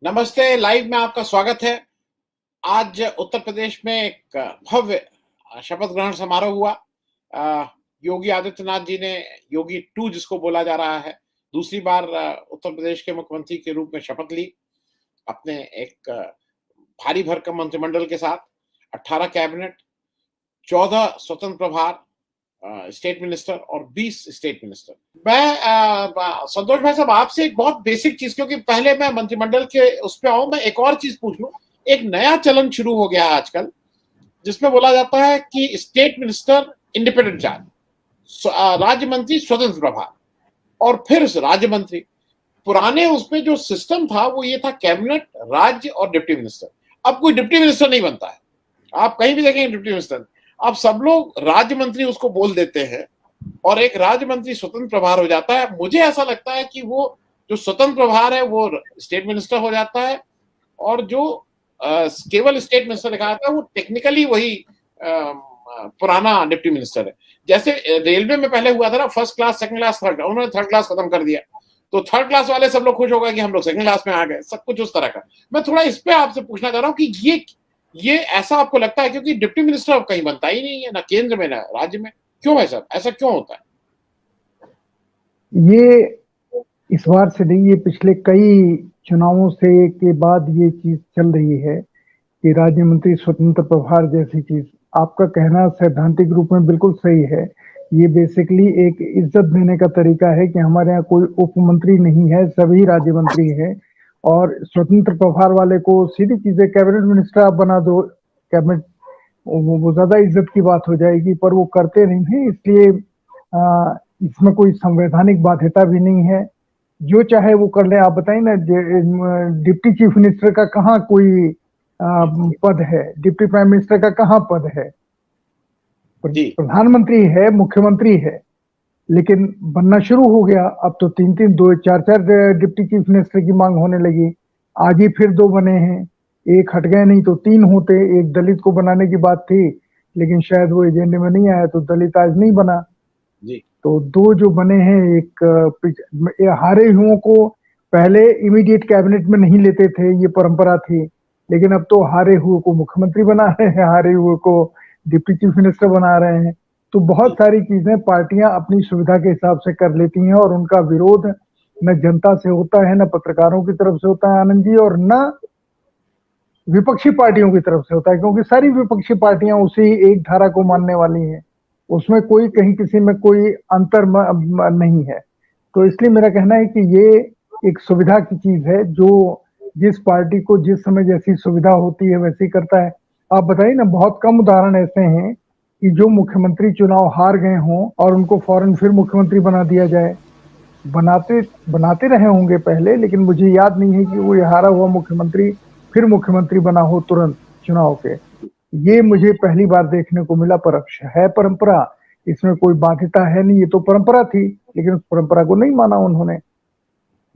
नमस्ते, लाइव में आपका स्वागत है। आज उत्तर प्रदेश में एक भव्य शपथ ग्रहण समारोह हुआ। योगी आदित्यनाथ जी ने योगी 2 जिसको बोला जा रहा है, दूसरी बार उत्तर प्रदेश के मुख्यमंत्री के रूप में शपथ ली। अपने एक भारी भरकम मंत्रिमंडल के साथ 18 कैबिनेट, 14 स्वतंत्र प्रभार, स्टेट मिनिस्टर और 20 स्टेट मिनिस्टर। मैं संतोष भाई साहब आपसे एक बहुत बेसिक चीज, क्योंकि पहले मैं मंत्रिमंडल के उस पे आऊं, मैं एक और चीज पूछ लूं। एक नया चलन शुरू हो गया है आजकल, जिसमें बोला जाता है कि स्टेट मिनिस्टर इंडिपेंडेंट चार्ज, राज्य मंत्री स्वतंत्र प्रभार और फिर राज्य मंत्री। पुराने उसमें जो सिस्टम था वो ये था, कैबिनेट, राज्य और डिप्टी मिनिस्टर। अब कोई डिप्टी मिनिस्टर नहीं बनता है, आप कहीं भी देखेंगे डिप्टी मिनिस्टर। अब सब लोग राज्य मंत्री उसको बोल देते हैं और एक राज्य मंत्री स्वतंत्र प्रभार हो जाता है। मुझे ऐसा लगता है कि वो जो स्वतंत्र प्रभार है वो स्टेट मिनिस्टर हो जाता है, और जो केवल स्टेट मिनिस्टर लिखा जाता है वो टेक्निकली वही पुराना डिप्टी मिनिस्टर है। जैसे रेलवे में पहले हुआ था ना, first class, second class, third, उन्होंने थर्ड क्लास खत्म कर दिया, तो थर्ड क्लास वाले सब लोग खुश हो गए कि हम लोग सेकंड क्लास में आ गए, सब कुछ उस तरह का। मैं थोड़ा इस पे आपसे पूछना चाह रहा हूँ कि ये ऐसा आपको लगता है, क्योंकि डिप्टी मिनिस्टर अब कहीं बनता ही नहीं है, ना केंद्र में ना राज्य में। क्यों भाई साहब, ऐसा क्यों होता है? ये इस बार से नहीं, ये पिछले कई चुनावों से के बाद ये चीज चल रही है कि राज्य मंत्री स्वतंत्र प्रभार जैसी चीज। आपका कहना सैद्धांतिक रूप में बिल्कुल सही है। ये बेसिकली एक इज्जत देने का तरीका है कि हमारे यहाँ कोई उप मंत्री नहीं है, सभी राज्य मंत्री हैं, और स्वतंत्र प्रभार वाले को सीधी चीजें कैबिनेट मिनिस्टर आप बना दो। कैबिनेट वो ज्यादा इज्जत की बात हो जाएगी, पर वो करते नहीं है, इसलिए इसमें कोई संवैधानिक बाध्यता भी नहीं है। जो चाहे वो कर ले। आप बताइए ना, डिप्टी चीफ मिनिस्टर का कहाँ कोई पद है? डिप्टी प्राइम मिनिस्टर का कहाँ पद है? प्रधानमंत्री है, मुख्यमंत्री है, लेकिन बनना शुरू हो गया। अब तो 3-3, 2, 4-4 डिप्टी चीफ मिनिस्टर की मांग होने लगी। आज ही फिर 2 बने हैं, एक हट गए, नहीं तो 3 होते। एक दलित को बनाने की बात थी, लेकिन शायद वो एजेंडे में नहीं आया, तो दलित आज नहीं बना जी। तो 2 जो बने हैं, एक हारे हुओं को पहले इमीडिएट कैबिनेट में नहीं लेते थे, ये परंपरा थी, लेकिन अब तो हारे हुए को मुख्यमंत्री बना रहे हैं, हारे हुए को डिप्टी चीफ मिनिस्टर बना रहे हैं। तो बहुत सारी चीजें पार्टियां अपनी सुविधा के हिसाब से कर लेती हैं, और उनका विरोध न जनता से होता है, न पत्रकारों की तरफ से होता है आनंद जी, और न विपक्षी पार्टियों की तरफ से होता है, क्योंकि सारी विपक्षी पार्टियां उसी एक धारा को मानने वाली हैं। उसमें कोई कहीं किसी में कोई अंतर नहीं है। तो इसलिए मेरा कहना है कि ये एक सुविधा की चीज है, जो जिस पार्टी को जिस समय जैसी सुविधा होती है वैसी करता है। आप बताइए ना, बहुत कम उदाहरण ऐसे हैं कि जो मुख्यमंत्री चुनाव हार गए हों और उनको फौरन फिर मुख्यमंत्री बना दिया जाए। बनाते रहे होंगे पहले, लेकिन मुझे याद नहीं है कि वो हारा हुआ मुख्यमंत्री फिर मुख्यमंत्री बना हो तुरंत चुनाव के। ये मुझे पहली बार देखने को मिला। पर है परंपरा, इसमें कोई बाध्यता है नहीं, ये तो परंपरा थी, लेकिन उस परंपरा को नहीं माना उन्होंने।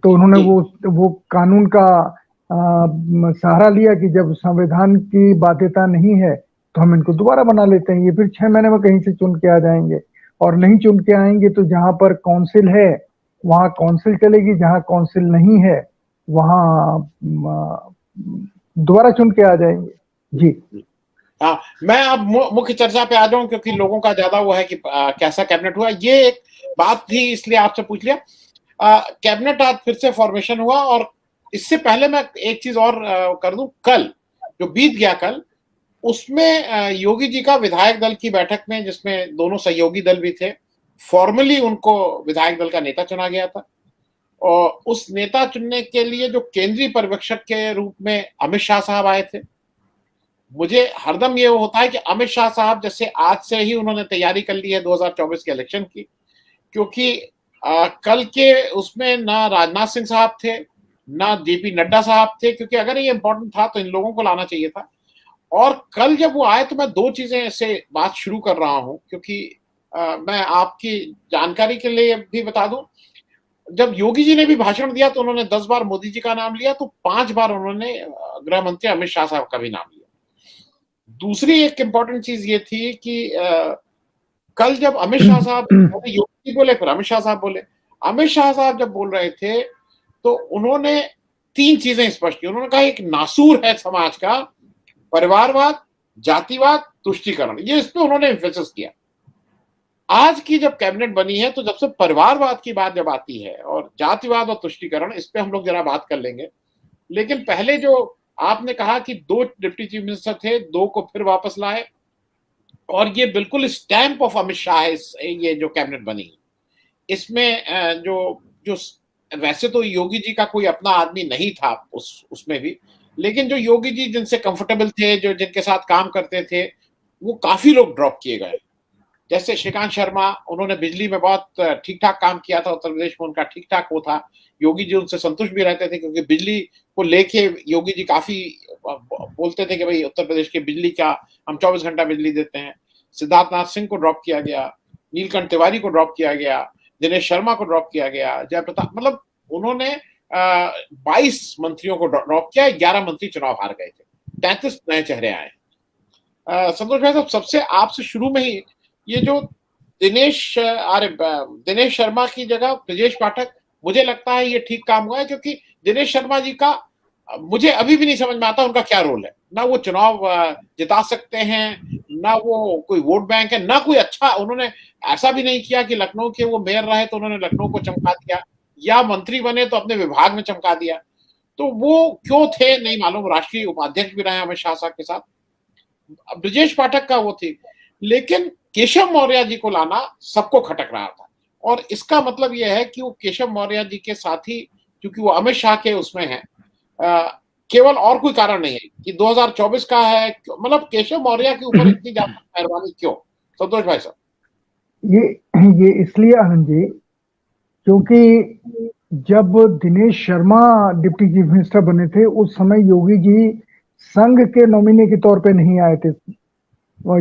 तो उन्होंने वो कानून का सहारा लिया कि जब संविधान की बाध्यता नहीं है तो हम इनको दोबारा बना लेते हैं। ये फिर 6 महीने में कहीं से चुन के आ जाएंगे, और नहीं चुन के आएंगे तो जहां पर काउंसिल है वहां काउंसिल चलेगी, जहां काउंसिल नहीं है वहां दोबारा चुन के आ जाएंगे जी। हाँ, मैं अब मुख्य चर्चा पे आ जाऊं, क्योंकि लोगों का ज्यादा वो है कि कैसा कैबिनेट हुआ। ये एक बात थी, इसलिए आपसे पूछ लिया। कैबिनेट आज फिर से फॉर्मेशन हुआ, और इससे पहले मैं एक चीज और कर दूं। कल जो बीत गया कल, उसमें योगी जी का विधायक दल की बैठक में, जिसमें दोनों सहयोगी दल भी थे, फॉर्मली उनको विधायक दल का नेता चुना गया था। और उस नेता चुनने के लिए जो केंद्रीय पर्यवेक्षक के रूप में अमित शाह साहब आए थे, मुझे हरदम ये होता है कि अमित शाह साहब जैसे आज से ही उन्होंने तैयारी कर ली है 2024 के इलेक्शन की, क्योंकि कल के उसमें ना राजनाथ सिंह साहब थे, ना जेपी नड्डा साहब थे, क्योंकि अगर ये इंपॉर्टेंट था तो इन लोगों को लाना चाहिए था। और कल जब वो आए तो मैं 2 चीजें से बात शुरू कर रहा हूं, क्योंकि मैं आपकी जानकारी के लिए भी बता दूं। जब योगी जी ने भी भाषण दिया तो उन्होंने 10 बार मोदी जी का नाम लिया, तो 5 बार उन्होंने गृह मंत्री अमित शाह साहब का भी नाम लिया। दूसरी एक इंपॉर्टेंट चीज ये थी कि कल जब अमित शाह साहब, योगी बोले फिर अमित शाह साहब बोले, अमित शाह साहब जब बोल रहे थे तो उन्होंने तीन चीजें स्पष्ट की। उन्होंने कहा एक नासूर है समाज का परिवारवाद, जातिवाद, तुष्टीकरण, ये इस पे उन्होंने एम्फेसिस किया। आज की जब कैबिनेट बनी है तो जब से परिवारवाद की बात जब आती है और जातिवाद और तुष्टीकरण, इस पे हम लोग जरा बात कर लेंगे। लेकिन पहले जो आपने कहा कि 2 डिप्टी चीफ मिनिस्टर थे, 2 को फिर वापस लाए, और ये बिल्कुल स्टैंप ऑफ अमित शाह है ये जो कैबिनेट बनी। इसमें जो जो वैसे तो योगी जी का कोई अपना आदमी नहीं था उसमें भी, लेकिन जो योगी जी जिनसे कंफर्टेबल थे, जो जिनके साथ काम करते थे, वो काफी लोग ड्रॉप किए गए। जैसे श्रीकांत शर्मा, उन्होंने बिजली में बहुत ठीक-ठाक काम किया था, उत्तर प्रदेश में उनका ठीक-ठाक वो था। योगी जी उनसे संतुष्ट भी रहते थे क्योंकि बिजली को लेके योगी जी काफ़ी बोलते थे कि भई उत्तर प्रदेश की बिजली क्या, हम 24 घंटा बिजली देते हैं। सिद्धार्थ नाथ सिंह को ड्रॉप किया गया, नीलकंठ तिवारी को ड्रॉप किया गया, दिनेश शर्मा को ड्रॉप किया गया, जयप्रताप, मतलब उन्होंने 22 मंत्रियों को ड्रॉप किया, 11 मंत्री चुनाव हार गए थे, 33 नए चेहरे आए। संतोष भाई साहब, सबसे आपसे शुरू में ही ये जो दिनेश शर्मा की जगह ब्रजेश पाठक, मुझे लगता है ये ठीक काम हुआ है, क्योंकि दिनेश शर्मा जी का मुझे अभी भी नहीं समझ में आता उनका क्या रोल है। ना वो चुनाव जिता सकते हैं, ना वो कोई वोट बैंक है, ना कोई अच्छा, उन्होंने ऐसा भी नहीं किया कि लखनऊ के वो मेयर रहे तो उन्होंने लखनऊ को चमका दिया, या मंत्री बने तो अपने विभाग में चमका दिया। तो वो क्यों थे नहीं मालूम, राष्ट्रीय उपाध्यक्ष भी रहे अमित शाह साहब के साथ। ब्रजेश पाठक का वो थी, लेकिन केशव मौर्य जी को लाना सबको खटक रहा था, और इसका मतलब यह है कि वो केशव मौर्य जी के साथ ही, क्योंकि वो अमित शाह के उसमें है, केवल, और कोई कारण नहीं है कि 2024 का है, मतलब केशव मौर्य के ऊपर इतनी ज्यादा मेहरबानी क्यों, संतोष भाई साहब? ये इसलिए आनंद जी, क्योंकि जब Dinesh Sharma deputy chief minister बने थे उस समय योगी जी संघ के नॉमिनी के तौर पे नहीं आए थे।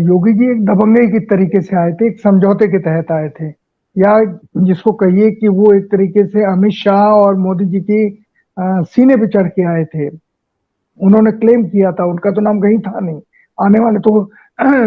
योगी जी एक दबंगई के तरीके से आए थे, एक समझौते के तहत आए थे, या जिसको कहिए कि वो एक तरीके से अमित शाह और मोदी जी की सीने पे चढ़ के आए थे। उन्होंने क्लेम किया था, उनका तो नाम कहीं था नहीं, आने वाले तो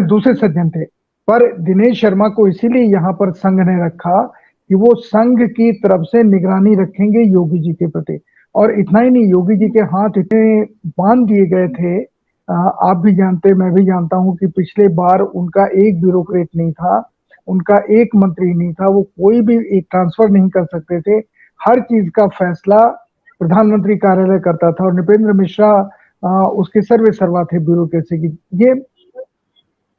दूसरे सज्जन थे। पर दिनेश शर्मा को इसीलिए यहाँ पर संघ ने रखा कि वो संघ की तरफ से निगरानी रखेंगे योगी जी के प्रति। और इतना ही नहीं, योगी जी के हाथ इतने बांध दिए गए थे, आप भी जानते, मैं भी जानता हूं कि पिछले बार उनका एक ब्यूरोक्रेट नहीं था, उनका एक मंत्री नहीं था, वो कोई भी एक ट्रांसफर नहीं कर सकते थे। हर चीज का फैसला प्रधानमंत्री कार्यालय करता था, और नृपेंद्र मिश्रा उसके सर्वे सर्वा थे ब्यूरोक्रेसी की। ये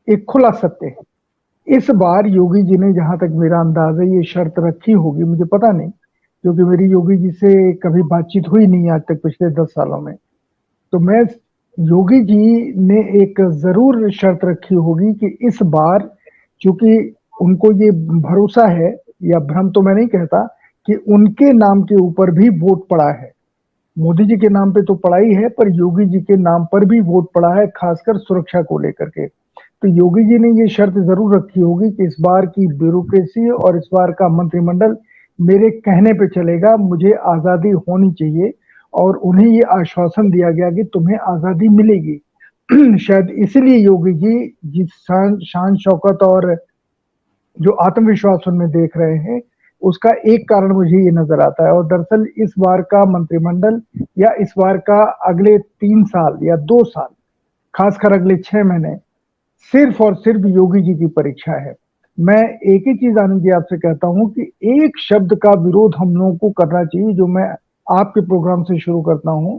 एक खुला सत्य है। इस बार योगी जी ने, जहां तक मेरा अंदाज है, ये शर्त रखी होगी, मुझे पता नहीं, क्योंकि मेरी योगी जी से कभी बातचीत हुई नहीं आज तक पिछले 10 सालों में। तो मैं, योगी जी ने एक जरूर शर्त रखी होगी कि इस बार, चूंकि उनको ये भरोसा है, या भ्रम तो मैं नहीं कहता, कि उनके नाम के ऊपर भी वोट पड़ा है। मोदी जी के नाम पे तो पड़ा ही है, पर योगी जी के नाम पर भी वोट पड़ा है, खासकर सुरक्षा को लेकर के। तो योगी जी ने ये शर्त जरूर रखी होगी कि इस बार की ब्यूरोक्रेसी और इस बार का मंत्रिमंडल मेरे कहने पे चलेगा, मुझे आजादी होनी चाहिए, और उन्हें ये आश्वासन दिया गया कि तुम्हें आजादी मिलेगी। शायद इसीलिए योगी जी जिस शान शौकत और जो आत्मविश्वास उनमें देख रहे हैं, उसका एक कारण मुझे ये नजर आता है। और दरअसल इस बार का मंत्रिमंडल, या इस बार का अगले 3 साल या 2 साल, खासकर अगले 6 महीने, सिर्फ और सिर्फ योगी जी की परीक्षा है। मैं एक ही चीज आनंद जी आपसे कहता हूं कि एक शब्द का विरोध हम लोगों को करना चाहिए, जो मैं आपके प्रोग्राम से शुरू करता हूं,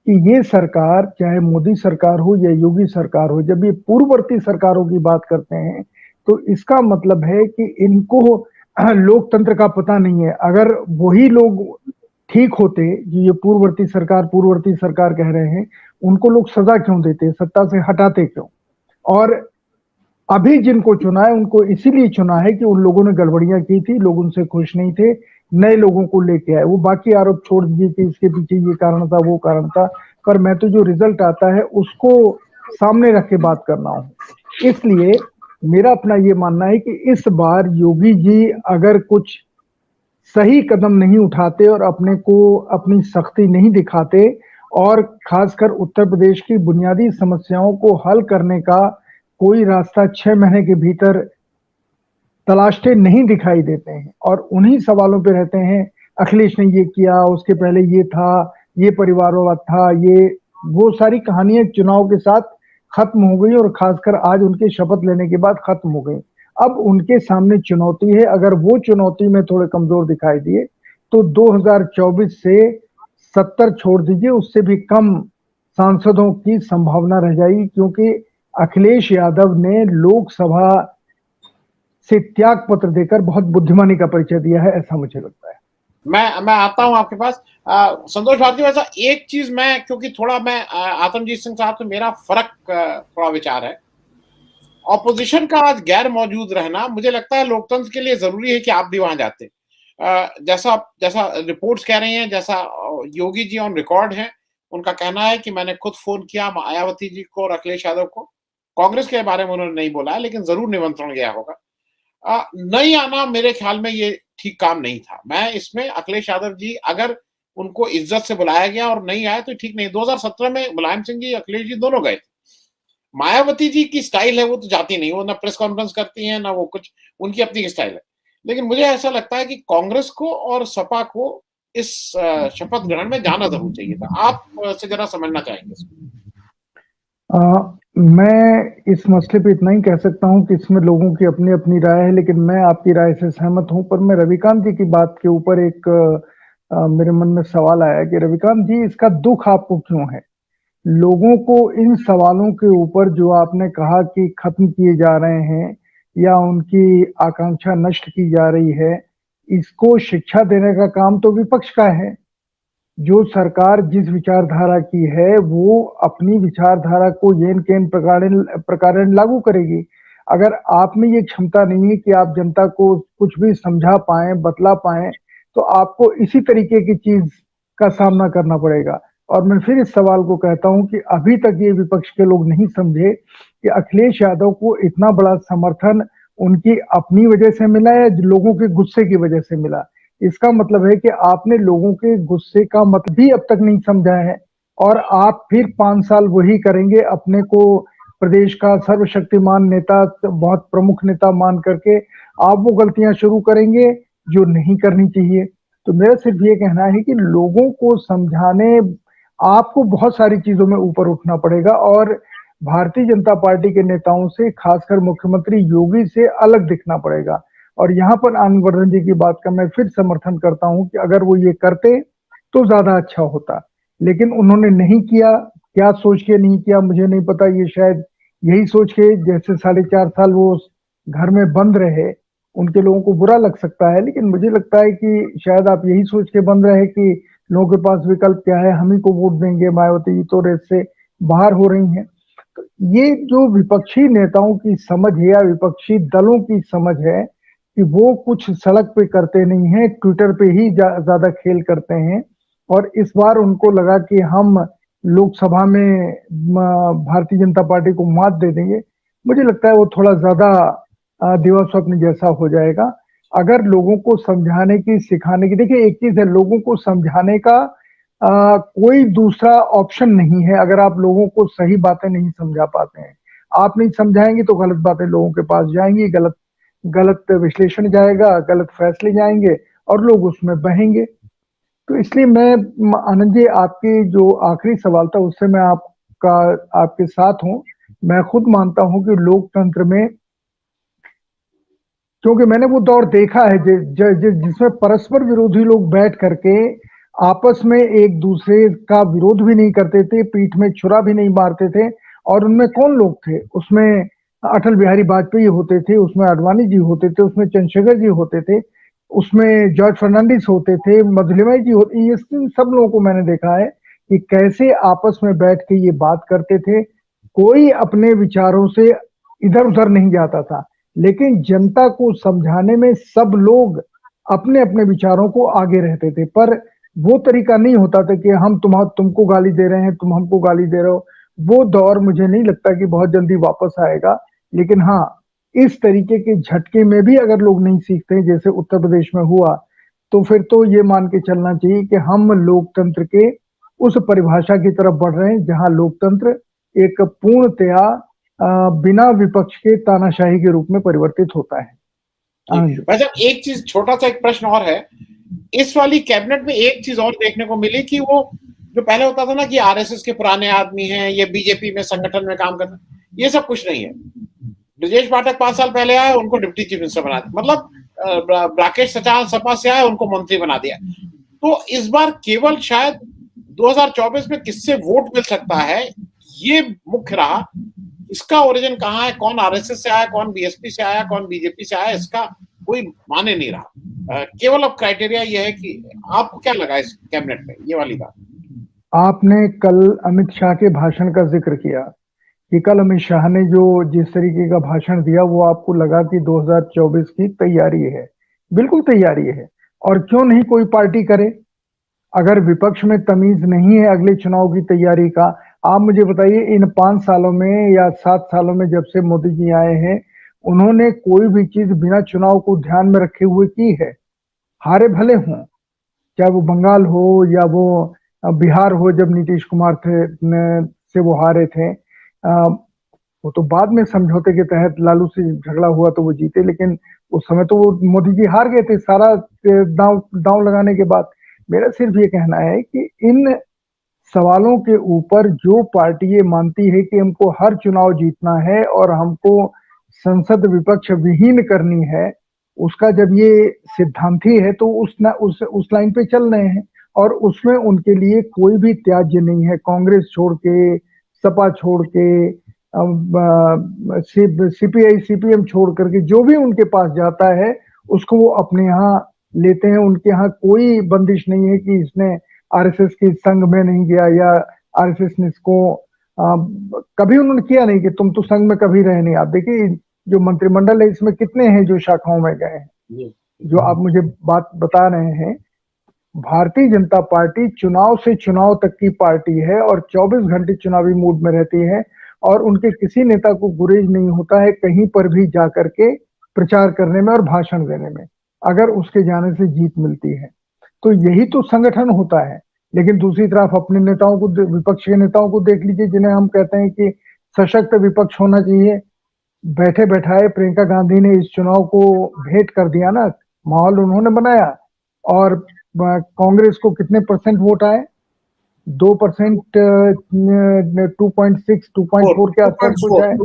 कि ये सरकार, चाहे मोदी सरकार हो या योगी सरकार हो, जब ये पूर्ववर्ती सरकारों की बात करते हैं तो इसका मतलब है कि इनको लोकतंत्र का पता नहीं है। अगर वही लोग ठीक होते, ये पूर्ववर्ती सरकार कह रहे हैं, उनको लोग सजा क्यों देते, सत्ता से हटाते क्यों? और अभी जिनको चुना है उनको इसीलिए चुना है कि उन लोगों ने गड़बड़ियां की थी, लोग उनसे खुश नहीं थे, नए लोगों को लेके आए। वो बाकी आरोप छोड़ दीजिए कि इसके पीछे ये कारण था, वो कारण था, पर मैं तो जो रिजल्ट आता है उसको सामने रख के बात करना हूं। इसलिए मेरा अपना ये मानना है कि इस बार योगी जी अगर कुछ सही कदम नहीं उठाते और अपने को, अपनी सख्ती नहीं दिखाते, और खासकर उत्तर प्रदेश की बुनियादी समस्याओं को हल करने का कोई रास्ता 6 महीने के भीतर तलाशते नहीं दिखाई देते हैं, और उन्हीं सवालों पे रहते हैं, अखिलेश ने ये किया, उसके पहले ये था, ये परिवारवाद था, ये वो सारी कहानियां चुनाव के साथ खत्म हो गई और खासकर आज उनके शपथ लेने के बाद खत्म हो गई। अब उनके सामने चुनौती है, अगर वो चुनौती में थोड़े कमजोर दिखाई दिए तो 2024 से 70 छोड़ दीजिए, उससे भी कम सांसदों की संभावना रह जाएगी, क्योंकि अखिलेश यादव ने लोकसभा से त्याग पत्र देकर बहुत बुद्धिमानी का परिचय दिया है, ऐसा मुझे लगता है। मैं आता हूं आपके पास। संतोष भारती, वैसा एक चीज मैं, क्योंकि थोड़ा मैं आतमजीत सिंह साहब से मेरा फर्क थोड़ा विचार है। ऑपोजिशन का आज गैर मौजूद रहना मुझे लगता है लोकतंत्र के लिए जरूरी है कि आप भी वहां जाते। जैसा जैसा रिपोर्ट्स कह रही हैं, जैसा योगी जी ऑन रिकॉर्ड हैं, उनका कहना है कि मैंने खुद फोन किया मायावती जी को और अखिलेश यादव को। कांग्रेस के बारे में उन्होंने नहीं बोला है, लेकिन जरूर निमंत्रण गया होगा। नहीं आना मेरे ख्याल में ये ठीक काम नहीं था। मैं इसमें अखिलेश यादव जी, अगर उनको इज्जत से बुलाया गया और नहीं आए तो ठीक नहीं। 2017 में मुलायम सिंह जी, अखिलेश जी दोनों गए थे। मायावती जी की स्टाइल है, वो तो जाती नहीं, वो ना प्रेस कॉन्फ्रेंस करती हैं ना वो कुछ, उनकी अपनी स्टाइल है। लेकिन मुझे ऐसा लगता है कि कांग्रेस को और सपा को इस शपथ ग्रहण में जाना जरूर चाहिए था। आप से जरा समझना चाहेंगे इसको। मैं इस मसले पे इतना ही कह सकता हूं कि इसमें लोगों की अपनी अपनी राय है, लेकिन मैं आपकी राय से सहमत हूं। पर मैं रविकांत जी की बात के ऊपर एक मेरे मन में सवाल आया कि रविकांत जी, इसका दुख आपको क्यों है? लोगों को इन सवालों के ऊपर जो आपने कहा कि खत्म किए जा रहे हैं या उनकी आकांक्षा नष्ट की जा रही है, इसको शिक्षा देने का काम तो विपक्ष का है। जो सरकार जिस विचारधारा की है वो अपनी विचारधारा को येन केन प्रकार लागू करेगी। अगर आप में ये क्षमता नहीं है कि आप जनता को कुछ भी समझा पाए, बतला पाए, तो आपको इसी तरीके की चीज का सामना करना पड़ेगा। और मैं फिर इस सवाल को कहता हूं कि अभी तक ये विपक्ष के लोग नहीं समझे कि अखिलेश यादव को इतना बड़ा समर्थन उनकी अपनी वजह से मिला या लोगों के गुस्से की वजह से मिला। इसका मतलब है कि आपने लोगों के गुस्से का मतलब भी अब तक नहीं समझा है और आप फिर 5 साल वही करेंगे, अपने को प्रदेश का सर्वशक्तिमान नेता, बहुत प्रमुख नेता मान करके आप वो गलतियां शुरू करेंगे जो नहीं करनी चाहिए। तो मेरा सिर्फ ये कहना है कि लोगों को समझाने आपको बहुत सारी चीजों में ऊपर उठना पड़ेगा और भारतीय जनता पार्टी के नेताओं से, खासकर मुख्यमंत्री योगी से अलग दिखना पड़ेगा। और यहाँ पर आनंदवर्धन जी की बात का मैं फिर समर्थन करता हूं कि अगर वो ये करते तो ज्यादा अच्छा होता, लेकिन उन्होंने नहीं किया। क्या सोच के नहीं किया मुझे नहीं पता। ये शायद यही सोच के, जैसे 4.5 साल वो घर में बंद रहे, उनके लोगों को बुरा लग सकता है, लेकिन मुझे लगता है कि शायद आप यही सोच के बंद रहे कि लोगों के पास विकल्प क्या है, हम ही को वोट देंगे, मायावती जी तो रेस से बाहर हो रही हैं। तो ये जो विपक्षी नेताओं की समझ है या विपक्षी दलों की समझ है कि वो कुछ सड़क पे करते नहीं है, ट्विटर पे ही ज्यादा खेल करते हैं, और इस बार उनको लगा कि हम लोकसभा में भारतीय जनता पार्टी को मात दे देंगे। मुझे लगता है वो थोड़ा ज्यादा दिवा स्वप्न जैसा हो जाएगा। अगर लोगों को समझाने की, सिखाने की, देखिए एक चीज है, लोगों को समझाने का कोई दूसरा ऑप्शन नहीं है। अगर आप लोगों को सही बातें नहीं समझा पाते हैं, आप नहीं समझाएंगे तो गलत बातें लोगों के पास जाएंगी, गलत विश्लेषण जाएगा, गलत फैसले जाएंगे और लोग उसमें बहेंगे। तो इसलिए मैं, आनंद जी, आपके जो आखिरी सवाल था उससे मैं आपके साथ हूं। मैं खुद मानता हूं कि लोकतंत्र में, क्योंकि मैंने वो दौर देखा है जिसमें परस्पर विरोधी लोग बैठ करके आपस में एक दूसरे का विरोध भी नहीं करते थे, पीठ में छुरा भी नहीं मारते थे। और उनमें कौन लोग थे? उसमें अटल बिहारी वाजपेयी होते थे, उसमें आडवाणी जी होते थे, उसमें चंद्रशेखर जी होते थे, उसमें जॉर्ज फर्नांडिस होते थे, मधुलिमाई जी होते। ये सब लोगों को मैंने देखा है कि कैसे आपस में बैठ के ये बात करते थे। कोई अपने विचारों से इधर उधर नहीं जाता था, लेकिन जनता को समझाने में सब लोग अपने अपने विचारों को आगे रहते थे। पर वो तरीका नहीं होता था कि हम तुमको गाली दे रहे हैं, तुम हमको गाली दे रहे हो। वो दौर मुझे नहीं लगता कि बहुत जल्दी वापस आएगा। लेकिन हाँ, इस तरीके के झटके में भी अगर लोग नहीं सीखते जैसे उत्तर प्रदेश में हुआ, तो फिर तो ये मान के चलना चाहिए कि हम लोकतंत्र के उस परिभाषा की तरफ बढ़ रहे हैं जहां लोकतंत्र एक पूर्णतया बिना विपक्ष के तानाशाही के रूप में परिवर्तित होता है। वैसे एक चीज, छोटा सा एक प्रश्न और है। इस वाली कैबिनेट में एक चीज और देखने को मिली कि वो जो पहले होता था ना कि आरएसएस के पुराने आदमी हैं, ये बीजेपी में संगठन में काम करते हैं, ये सब कुछ नहीं है। ब्रजेश पाठक 5 साल पहले आए, उनको डिप्टी चीफ मिनिस्टर बना दिया, मतलब राकेश सचान सपा से आए, उनको मंत्री बना दिया। तो इस बार केवल शायद 2024 में किससे वोट मिल सकता है, ये मुख्य रहा। इसका ओरिजिन कहाँ है, कौन आरएसएस से आया, कौन बीएसपी से आया, कौन बीजेपी से आया, इसका कोई माने नहीं रहा। केवल अब क्राइटेरिया ये है कि आपको क्या लगा इस कैबिनेट में, ये वाली बात। आपने कल अमित शाह के भाषण का जिक्र किया कि कल अमित शाह ने जो जिस तरीके का भाषण दिया वो आपको लगा कि 2024 की तैयारी है। बिल्कुल तैयारी है, और क्यों नहीं कोई पार्टी करे। अगर विपक्ष में तमीज नहीं है अगले चुनाव की तैयारी का, आप मुझे बताइए इन 5 सालों में या 7 सालों में जब से मोदी जी आए हैं, उन्होंने कोई भी चीज बिना चुनाव को ध्यान में रखे हुए की है? हारे भले हों, चाहे वो बंगाल हो या वो बिहार हो, जब नीतीश कुमार से वो हारे थे, वो तो बाद में समझौते के तहत लालू से झगड़ा हुआ तो वो जीते, लेकिन उस समय तो वो मोदी जी हार गए थे सारा दांव लगाने के बाद। मेरा सिर्फ ये कहना है कि इन सवालों के ऊपर जो पार्टी ये मानती है कि हमको हर चुनाव जीतना है और हमको संसद विपक्ष विहीन करनी है, उसका जब ये सिद्धांती है तो उस लाइन पे चल रहे हैं, और उसमें उनके लिए कोई भी त्याज्य नहीं है। कांग्रेस छोड़ के, सपा छोड़ के, सीपीआई सीपीएम छोड़ करके जो भी उनके पास जाता है उसको वो अपने यहाँ लेते हैं। उनके यहाँ कोई बंदिश नहीं है कि इसने आरएसएस के संघ में नहीं गया या आरएसएस ने इसको कभी उन्होंने किया नहीं कि तुम तो संघ में कभी रहे नहीं। आप देखिए जो मंत्रिमंडल है इसमें कितने हैं जो शाखाओं में गए हैं। जो आप मुझे बात बता रहे हैं, भारतीय जनता पार्टी चुनाव से चुनाव तक की पार्टी है और 24 घंटे चुनावी मूड में रहती है, और उनके किसी नेता को गुरेज नहीं होता है कहीं पर भी जाकर के प्रचार करने में और भाषण देने में, अगर उसके जाने से जीत मिलती है। तो यही तो संगठन होता है। लेकिन दूसरी तरफ अपने नेताओं को, विपक्ष के नेताओं को देख लीजिए, जिन्हें हम कहते हैं कि सशक्त विपक्ष होना चाहिए। बैठे बैठाए प्रियंका गांधी ने इस चुनाव को भेंट कर दिया ना, माहौल उन्होंने बनाया। और कांग्रेस को कितने परसेंट वोट आए? 2%, 2.6, 2.4 के आसपास कुछ आए,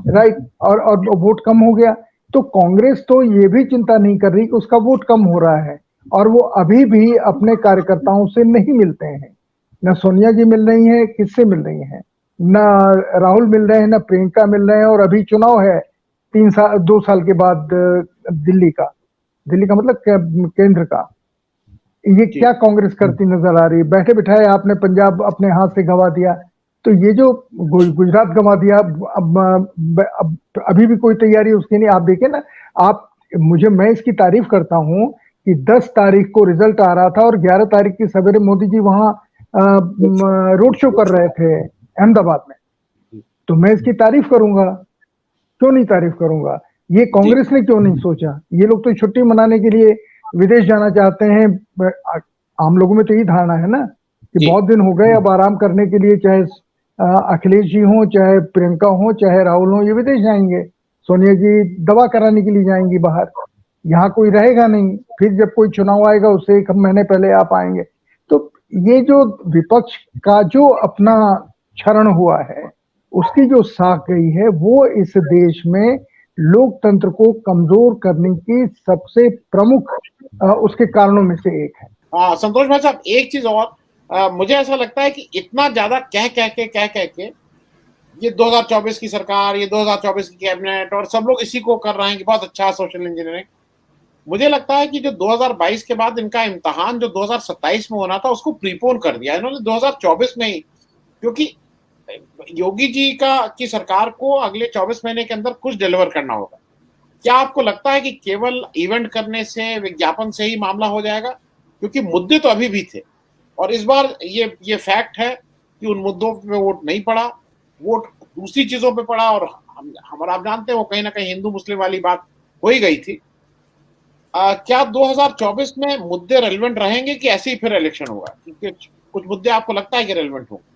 राइट। और वोट कम हो गया। तो कांग्रेस तो ये भी चिंता नहीं कर रही कि उसका वोट कम हो रहा है, और वो अभी भी अपने कार्यकर्ताओं से नहीं मिलते हैं। न सोनिया जी मिल रही हैं, किससे मिल रही हैं? न राहुल मिल रहे हैं, न प्रियंका मिल रहे हैं। और अभी चुनाव है 2 साल के बाद दिल्ली का मतलब केंद्र का। ये क्या कांग्रेस करती नजर आ रही है? बैठे बिठाए आपने पंजाब अपने हाथ से गंवा दिया, तो ये जो गुजरात गंवा दिया, अब अभी भी कोई तैयारी उसकी नहीं। आप देखिए ना, मैं इसकी तारीफ करता हूं कि 10 तारीख को रिजल्ट आ रहा था और 11 तारीख की सवेरे मोदी जी वहां रोड शो कर रहे थे अहमदाबाद में। तो मैं इसकी तारीफ करूंगा, क्यों नहीं तारीफ करूंगा? ये कांग्रेस ने क्यों नहीं सोचा? ये लोग तो छुट्टी मनाने के लिए विदेश जाना चाहते हैं। आम लोगों में तो यही धारणा है ना कि बहुत दिन हो गए, अब आराम करने के लिए चाहे अखिलेश जी हो, चाहे प्रियंका हो, चाहे राहुल हो, ये विदेश जाएंगे। सोनिया जी दवा कराने के लिए जाएंगी बाहर, यहाँ कोई रहेगा नहीं। फिर जब कोई चुनाव आएगा उससे 1 महीने पहले आप आएंगे। तो ये जो विपक्ष का जो अपना क्षरण हुआ है, उसकी जो साख गई है, वो इस देश में लोकतंत्र को कमजोर करने की सबसे प्रमुख उसके कारणों में से एक है। संतोष भाई साहब, एक चीज और, मुझे ऐसा लगता है कि इतना ज्यादा कह के ये 2024 की सरकार, ये 2024 की कैबिनेट, और सब लोग इसी को कर रहे हैं कि बहुत अच्छा सोशल इंजीनियरिंग। मुझे लगता है कि जो 2022 के बाद इनका इम्तहान जो 2027 में होना था, उसको प्रीपोन कर दिया इन्होंने 2024 में ही, क्योंकि योगी जी की सरकार को अगले 24 महीने के अंदर कुछ डिलीवर करना होगा। क्या आपको लगता है कि केवल इवेंट करने से, विज्ञापन से ही मामला हो जाएगा? क्योंकि मुद्दे तो अभी भी थे, और इस बार ये फैक्ट है कि उन मुद्दों पे वोट नहीं पड़ा, वोट दूसरी चीजों पे पड़ा। और हमारा आप जानते हैं वो कहीं ना कहीं हिंदू मुस्लिम वाली बात हो ही गई थी। क्या 2024 में मुद्दे रेलेवेंट रहेंगे कि ऐसे ही फिर इलेक्शन होगा? क्योंकि कुछ मुद्दे आपको लगता है कि रेलेवेंट होंगे।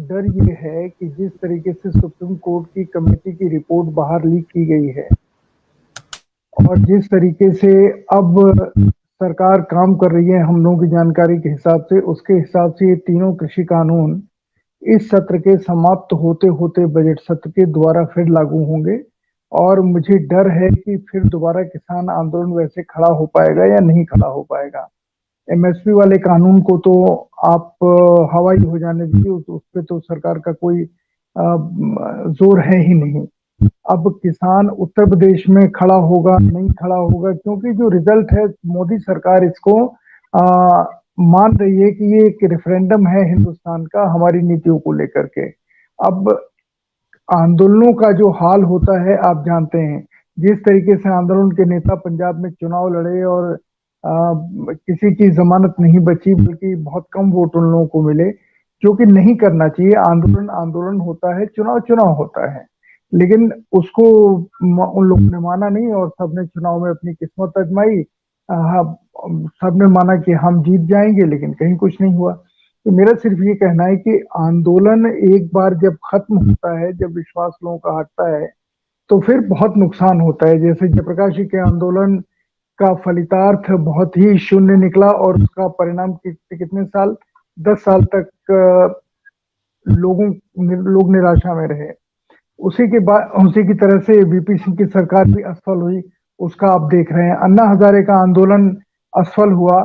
डर ये है कि जिस तरीके से सुप्रीम कोर्ट की कमेटी की रिपोर्ट बाहर लीक की गई है, और जिस तरीके से अब सरकार काम कर रही है हम लोगों की जानकारी के हिसाब से, उसके हिसाब से ये तीनों कृषि कानून इस सत्र के समाप्त होते होते बजट सत्र के द्वारा फिर लागू होंगे और मुझे डर है कि फिर दोबारा किसान आंदोलन वैसे खड़ा हो पाएगा या नहीं खड़ा हो पाएगा। एमएसपी वाले कानून को तो आप हवाई हो जाने दीजिए, उस पे तो सरकार का कोई जोर है ही नहीं। अब किसान उत्तर प्रदेश में खड़ा होगा नहीं खड़ा होगा, क्योंकि जो रिजल्ट है मोदी सरकार इसको आ, मान रही है कि ये एक रेफरेंडम है हिंदुस्तान का हमारी नीतियों को लेकर के। अब आंदोलनों का जो हाल होता है आप जानते हैं, जिस तरीके से आंदोलन के नेता पंजाब में चुनाव लड़े और किसी की जमानत नहीं बची, बल्कि बहुत कम वोट उन लोगों को मिले, जो कि नहीं करना चाहिए। आंदोलन आंदोलन होता है, चुनाव चुनाव होता है, लेकिन उसको उन लोगों ने माना नहीं और सबने चुनाव में अपनी किस्मत आजमाई। सबने माना कि हम जीत जाएंगे, लेकिन कहीं कुछ नहीं हुआ। तो मेरा सिर्फ ये कहना है कि आंदोलन एक बार जब खत्म होता है, जब विश्वास लोगों का हटता है, तो फिर बहुत नुकसान होता है। जैसे जयप्रकाश जी के आंदोलन का फलितार्थ बहुत ही शून्य निकला और उसका परिणाम कितने साल, 10 साल तक लोग निराशा में रहे। उसी के बाद उसी की तरह से वीपी सिंह की सरकार भी असफल हुई, उसका आप देख रहे हैं। अन्ना हजारे का आंदोलन असफल हुआ,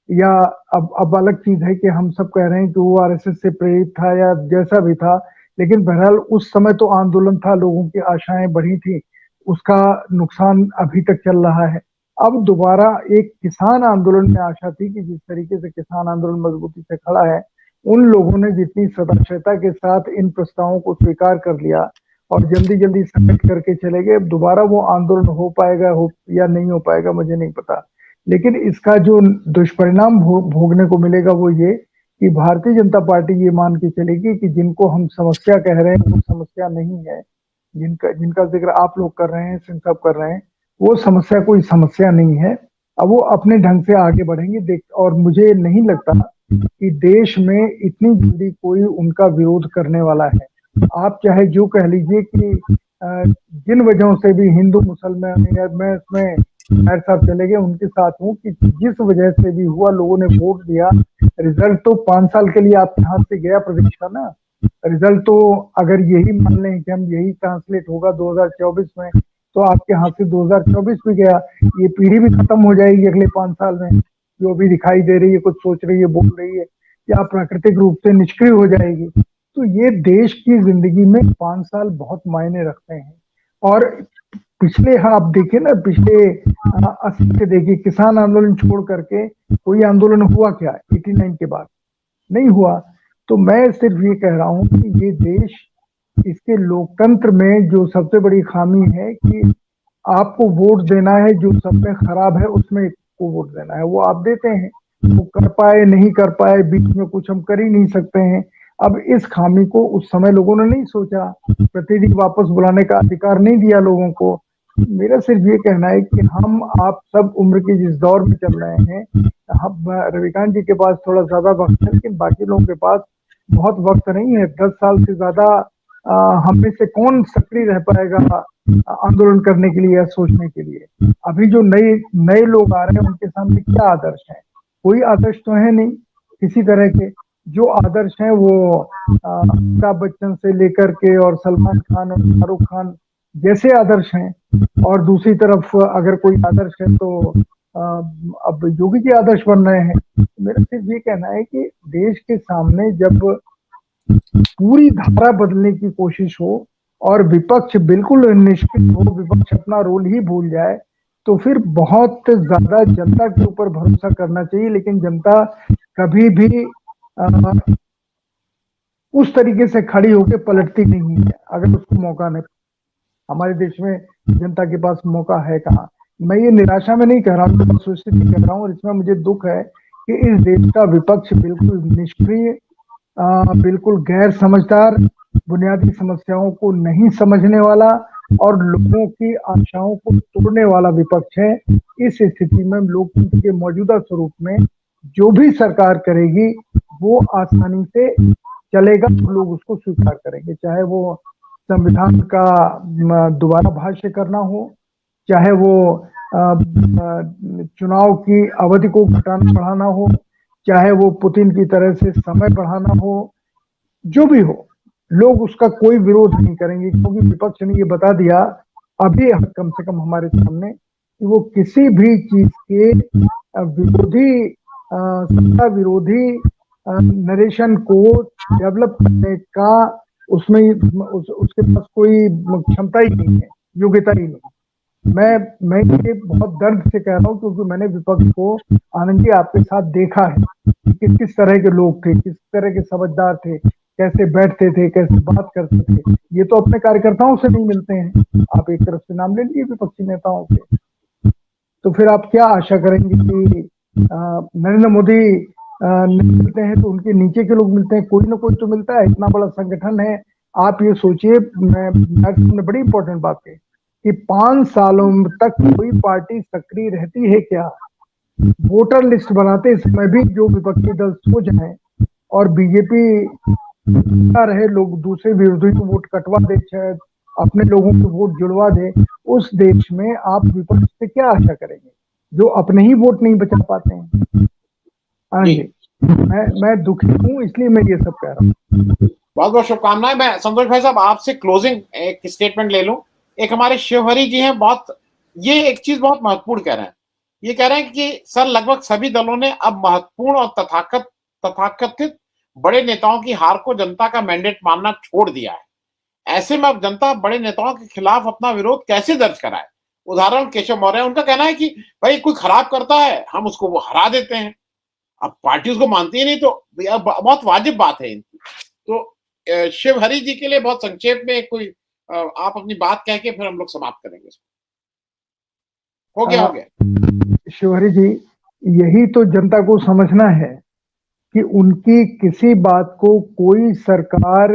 या अब अलग चीज है कि हम सब कह रहे हैं कि वो आरएसएस से प्रेरित था या जैसा भी था, लेकिन बहरहाल उस समय तो आंदोलन था, लोगों की आशाएं बढ़ी थी, उसका नुकसान अभी तक चल रहा है। अब दोबारा एक किसान आंदोलन में आशा थी कि जिस तरीके से किसान आंदोलन मजबूती से खड़ा है, उन लोगों ने जितनी सदाशयता के साथ इन प्रस्तावों को स्वीकार कर लिया और जल्दी जल्दी सबमिट करके चले गए। अब दोबारा वो आंदोलन हो पाएगा या नहीं हो पाएगा मुझे नहीं पता, लेकिन इसका जो दुष्परिणाम भोगने को मिलेगा वो ये कि भारतीय जनता पार्टी ये मान के चलेगी कि जिनको हम समस्या कह रहे हैं वो समस्या नहीं है, जिनका जिनका जिक्र आप लोग कर रहे हैं, सिंह साहब कर रहे हैं, वो समस्या कोई समस्या नहीं है। अब वो अपने ढंग से आगे बढ़ेंगे देख, और मुझे नहीं लगता कि देश में इतनी जल्दी कोई उनका विरोध करने वाला है। आप चाहे जो कह लीजिए कि जिन वजहों से भी हिंदू मुसलमान, मैं इसमें खैर साहब चले गए उनके साथ हूँ, कि जिस वजह से भी हुआ लोगों ने वोट दिया। रिजल्ट तो 5 साल के लिए आपके हाथ से गया प्रदेश का ना, रिजल्ट तो अगर यही मान लें कि हम यही ट्रांसलेट होगा 2024 में, तो आपके हाथ से 2024 भी गया। ये पीढ़ी भी खत्म हो जाएगी अगले 5 साल में, जो भी दिखाई दे रही है, कुछ सोच रही है, बोल रही है, या प्राकृतिक रूप से निष्क्रिय हो जाएगी। तो ये देश की जिंदगी में 5 साल बहुत मायने रखते हैं। और पिछले आप देखिए ना, पिछले 80 के देखिए, किसान आंदोलन छोड़ करके कोई आंदोलन हुआ क्या 89 के बाद? नहीं हुआ। तो मैं सिर्फ ये कह रहा हूं कि ये देश, इसके लोकतंत्र में जो सबसे बड़ी खामी है कि आपको वोट देना है, जो सब में खराब है उसमें को वोट देना है, वो आप देते हैं। वो कर पाए नहीं कर पाए, बीच में कुछ हम कर ही नहीं सकते हैं। अब इस खामी को उस समय लोगों ने नहीं सोचा, प्रतिनिधि वापस बुलाने का अधिकार नहीं दिया लोगों को। मेरा सिर्फ ये कहना है कि हम आप सब उम्र के जिस दौर में चल रहे हैं, हम रविकांत जी के पास थोड़ा ज्यादा वक्त है, लेकिन बाकी लोगों के पास बहुत वक्त नहीं है। 10 साल से ज्यादा हम में से कौन सक्रिय रह पाएगा आंदोलन करने के लिए या सोचने के लिए? अभी जो नए नए लोग आ रहे हैं उनके सामने क्या आदर्श है? कोई आदर्श तो है नहीं किसी तरह के। जो आदर्श हैं वो अमिताभ बच्चन से लेकर के और सलमान खान और शाहरुख खान जैसे आदर्श हैं, और दूसरी तरफ अगर कोई आदर्श है तो अब योगी जी आदर्श बन रहे हैं। मेरा सिर्फ ये कहना है कि देश के सामने जब पूरी धारा बदलने की कोशिश हो और विपक्ष बिल्कुल निष्क्रिय हो, विपक्ष अपना रोल ही भूल जाए, तो फिर बहुत ज्यादा जनता के ऊपर भरोसा करना चाहिए। लेकिन जनता कभी भी उस तरीके से खड़ी होकर पलटती नहीं है अगर उसको मौका नहीं। हमारे देश में जनता के पास मौका है कहाँ? मैं ये निराशा में नहीं कह रहा हूँ, स्थिति कह रहा हूँ, और इसमें मुझे दुख है कि इस देश का विपक्ष बिल्कुल निष्क्रिय, बिल्कुल गैर समझदार, बुनियादी समस्याओं को नहीं समझने वाला और लोगों की आशाओं को तोड़ने वाला विपक्ष है। इस स्थिति में लोकतंत्र के मौजूदा स्वरूप में जो भी सरकार करेगी वो आसानी से चलेगा, लोग उसको स्वीकार करेंगे, चाहे वो संविधान का दोबारा भाष्य करना हो, चाहे वो चुनाव की अवधि को घटाना बढ़ाना हो, चाहे वो पुतिन की तरह से समय बढ़ाना हो, जो भी हो, लोग उसका कोई विरोध नहीं करेंगे, क्योंकि विपक्ष ने ये बता दिया अभी कम से कम हमारे सामने कि वो किसी भी चीज के विरोधी सत्ता विरोधी नरेशन को डेवलप करने का उसमें उसके पास कोई क्षमता ही नहीं है, योग्यता ही नहीं। मैं ये बहुत दर्द से कह रहा हूँ, क्योंकि मैंने विपक्ष को, आनंद जी, आपके साथ देखा है कि किस तरह के लोग थे, किस तरह के समझदार थे, कैसे बैठते थे, कैसे बात करते थे। ये तो अपने कार्यकर्ताओं से नहीं मिलते हैं। आप एक तरफ से नाम ले लीजिए विपक्षी नेताओं के, तो फिर आप क्या आशा करेंगे कि नरेंद्र मोदी मिलते हैं तो उनके नीचे के लोग मिलते हैं, कोई ना कोई तो मिलता है। इतना बड़ा संगठन है। आप ये सोचिए, मैं बड़ी इंपॉर्टेंट बात है कि 5 सालों तक कोई पार्टी सक्रिय रहती है क्या? वोटर लिस्ट बनाते समय भी जो विपक्षी दल सो जाए और बीजेपी रहे, लोग दूसरे विरोधी को वोट कटवा दे, शायद अपने लोगों को वोट जुड़वा दे, उस देश में आप विपक्ष से क्या आशा करेंगे जो अपने ही वोट नहीं बचा पाते हैं? मैं दुखी हूँ, इसलिए मैं ये सब कह रहा हूँ। बहुत बहुत शुभकामनाएं। मैं संतोष भाई साहब आपसे क्लोजिंग एक स्टेटमेंट ले लूं। एक हमारे शिवहरी जी हैं, बहुत ये एक चीज बहुत महत्वपूर्ण कह रहे हैं। ये कह रहे हैं कि सर लगभग सभी दलों ने अब महत्वपूर्ण और तथाकथित बड़े नेताओं की हार को जनता का मैंडेट मानना छोड़ दिया है। ऐसे में अब जनता बड़े नेताओं के खिलाफ अपना विरोध कैसे दर्ज कराए? उदाहरण केशव मौर्य, उनका कहना है कि भाई कोई खराब करता है हम उसको वो हरा देते हैं। अब पार्टी उसको मानती है नहीं, तो बहुत वाजिब बात है इनकी। तो शिवहरी जी के लिए बहुत संक्षेप में कोई आप अपनी बात कह के फिर हम लोग समाप्त करेंगे। हो गया शिवहरी जी, यही तो जनता को समझना है कि उनकी किसी बात को कोई सरकार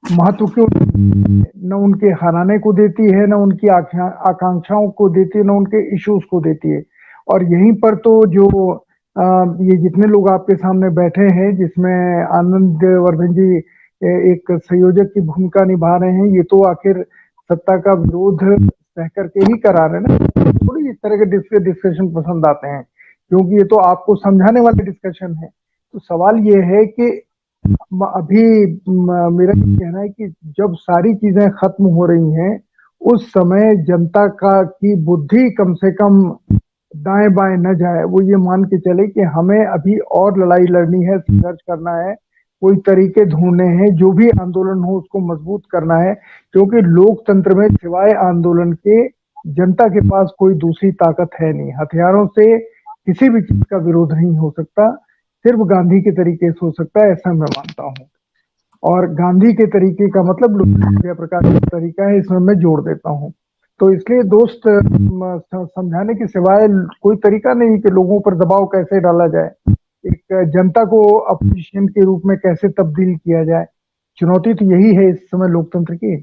महत्व क्यों न उनके हराने को देती है, न उनकी आकांक्षाओं को देती है, न उनके इश्यूज को देती है। और यहीं पर तो जो ये जितने लोग आपके सामने बैठे हैं, जिसमें आनंद वर्धन जी एक संयोजक की भूमिका निभा रहे हैं, ये तो आखिर सत्ता का विरोध सह करके ही करा रहे हैं ना। थोड़ी इस तरह के डिस्कशन पसंद आते हैं, क्योंकि ये तो आपको समझाने वाले डिस्कशन है। तो सवाल ये है कि अभी मेरा कहना है कि जब सारी चीजें खत्म हो रही हैं, उस समय जनता की बुद्धि कम से कम दाएं बाएं न जाए। वो ये मान के चले कि हमें अभी और लड़ाई लड़नी है, संघर्ष करना है, कोई तरीके ढूंढने हैं, जो भी आंदोलन हो उसको मजबूत करना है। क्योंकि लोकतंत्र में सिवाय आंदोलन के जनता के पास कोई दूसरी ताकत है नहीं। हथियारों से किसी भी चीज का विरोध नहीं हो सकता, सिर्फ गांधी के तरीके से हो सकता है, ऐसा मैं मानता हूँ। और गांधी के तरीके का मतलब लोकप्रिय प्रकार का तरीका है, इसमें मैं जोड़ देता हूँ। तो इसलिए दोस्त, समझाने के सिवाय कोई तरीका नहीं कि लोगों पर दबाव कैसे डाला जाए, एक जनता को अपोजिशन के रूप में कैसे तब्दील किया जाए। चुनौती तो यही है इस समय लोकतंत्र की।